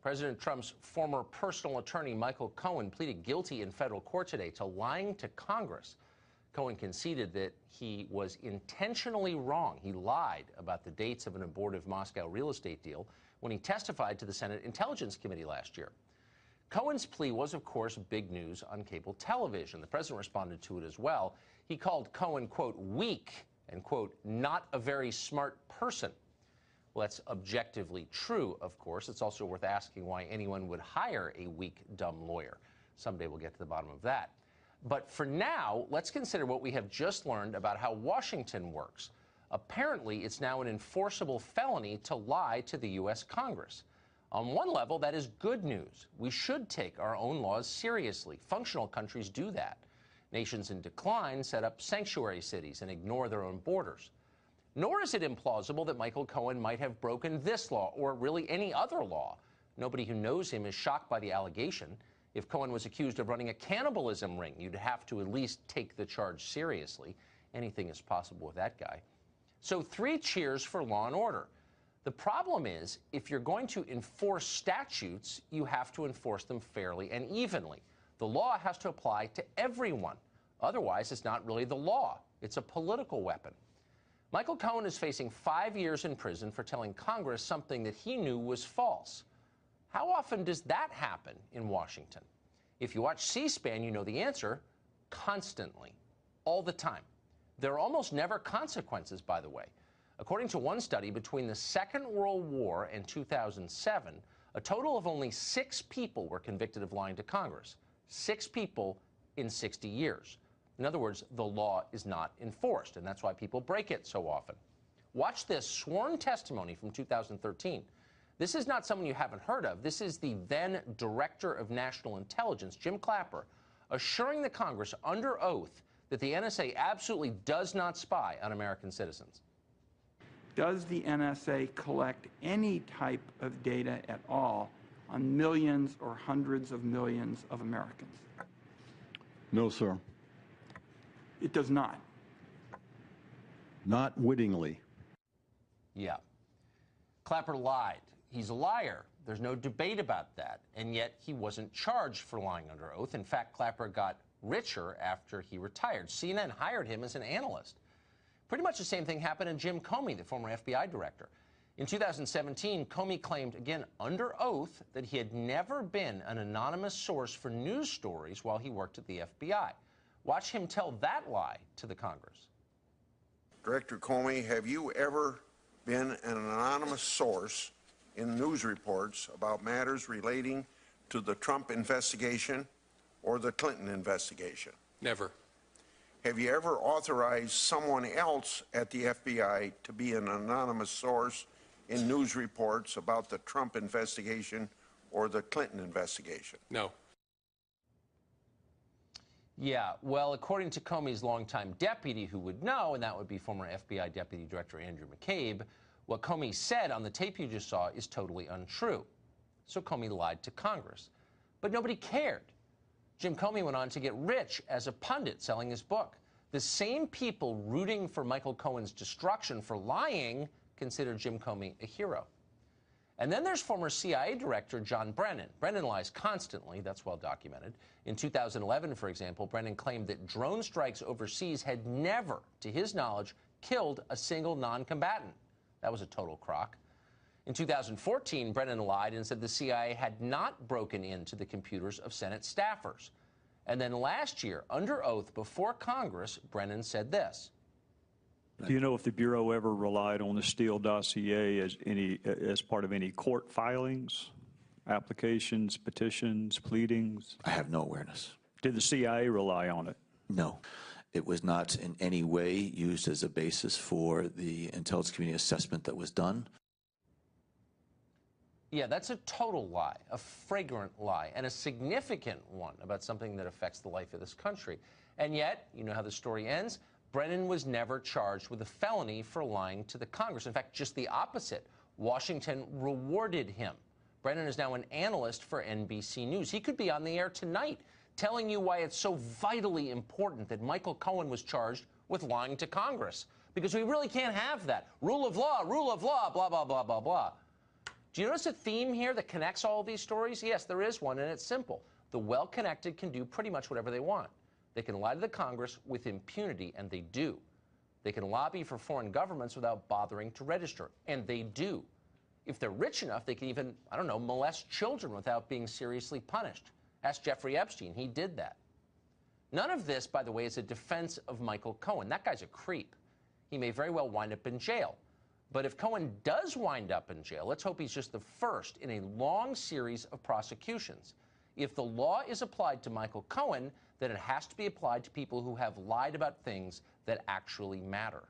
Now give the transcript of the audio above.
President Trump's former personal attorney, Michael Cohen, pleaded guilty in federal court today to lying to Congress. Cohen conceded that he was intentionally wrong. He lied about the dates of an abortive Moscow real estate deal when he testified to the Senate Intelligence Committee last year. Cohen's plea was, of course, big news on cable television. The president responded to it as well. He called Cohen, quote, weak and, quote, not a very smart person. Well, that's objectively true, of course. It's also worth asking why anyone would hire a weak, dumb lawyer. Someday we'll get to the bottom of that. But for now, let's consider what we have just learned about how Washington works. Apparently, it's now an enforceable felony to lie to the U.S. Congress. On one level, that is good news. We should take our own laws seriously. Functional countries do that. Nations in decline set up sanctuary cities and ignore their own borders. Nor is it implausible that Michael Cohen might have broken this law or really any other law. Nobody who knows him is shocked by the allegation. If Cohen was accused of running a cannibalism ring, you'd have to at least take the charge seriously. Anything is possible with that guy. So 3 cheers for law and order. The problem is, if you're going to enforce statutes, you have to enforce them fairly and evenly. The law has to apply to everyone. Otherwise, it's not really the law. It's a political weapon. Michael Cohen is facing 5 years in prison for telling Congress something that he knew was false. How often does that happen in Washington? If you watch C-SPAN, you know the answer. Constantly. All the time. There are almost never consequences, by the way. According to one study, between the Second World War and 2007, a total of only 6 people were convicted of lying to Congress. 6 people in 60 years. In other words, the law is not enforced, and that's why people break it so often. Watch this sworn testimony from 2013. This is not someone you haven't heard of. This is the then Director of National Intelligence, Jim Clapper, assuring the Congress under oath that the NSA absolutely does not spy on American citizens. Does the NSA collect any type of data at all on millions or hundreds of millions of Americans? No, sir. It does not. Not wittingly. Yeah. Clapper lied. He's a liar. There's no debate about that. And yet he wasn't charged for lying under oath. In fact, Clapper got richer after he retired. CNN hired him as an analyst. Pretty much the same thing happened to Jim Comey, the former FBI director. In 2017, Comey claimed, again under oath, that he had never been an anonymous source for news stories while he worked at the FBI. Watch him tell that lie to the Congress. Director Comey, have you ever been an anonymous source in news reports about matters relating to the Trump investigation or the Clinton investigation? Never. Have you ever authorized someone else at the FBI to be an anonymous source in news reports about the Trump investigation or the Clinton investigation? No. Yeah, well, according to Comey's longtime deputy who would know, and that would be former FBI Deputy Director Andrew McCabe, what Comey said on the tape you just saw is totally untrue. So Comey lied to Congress. But nobody cared. Jim Comey went on to get rich as a pundit selling his book. The same people rooting for Michael Cohen's destruction for lying consider Jim Comey a hero. And then there's former CIA Director John Brennan. Brennan lies constantly. That's well documented. In 2011, for example, Brennan claimed that drone strikes overseas had never, to his knowledge, killed a single non-combatant. That was a total crock. In 2014, Brennan lied and said the CIA had not broken into the computers of Senate staffers. And then last year, under oath before Congress, Brennan said this. Do you know if the Bureau ever relied on the Steele dossier as part of any court filings, applications, petitions, pleadings? I have no awareness. Did the CIA rely on it? No. It was not in any way used as a basis for the intelligence community assessment that was done. Yeah, that's a total lie, a flagrant lie, and a significant one about something that affects the life of this country. And yet, you know how the story ends? Brennan was never charged with a felony for lying to the Congress. In fact, just the opposite. Washington rewarded him. Brennan is now an analyst for NBC News. He could be on the air tonight telling you why it's so vitally important that Michael Cohen was charged with lying to Congress. Because we really can't have that. Rule of law, blah, blah, blah, blah, blah. Do you notice a theme here that connects all of these stories? Yes, there is one, and it's simple. The well-connected can do pretty much whatever they want. They can lie to the Congress with impunity, and they do. They can lobby for foreign governments without bothering to register, and they do. If they're rich enough, they can even, I don't know, molest children without being seriously punished. Ask Jeffrey Epstein. He did that. None of this, by the way, is a defense of Michael Cohen. That guy's a creep. He may very well wind up in jail. But if Cohen does wind up in jail, let's hope he's just the first in a long series of prosecutions. If the law is applied to Michael Cohen, then it has to be applied to people who have lied about things that actually matter.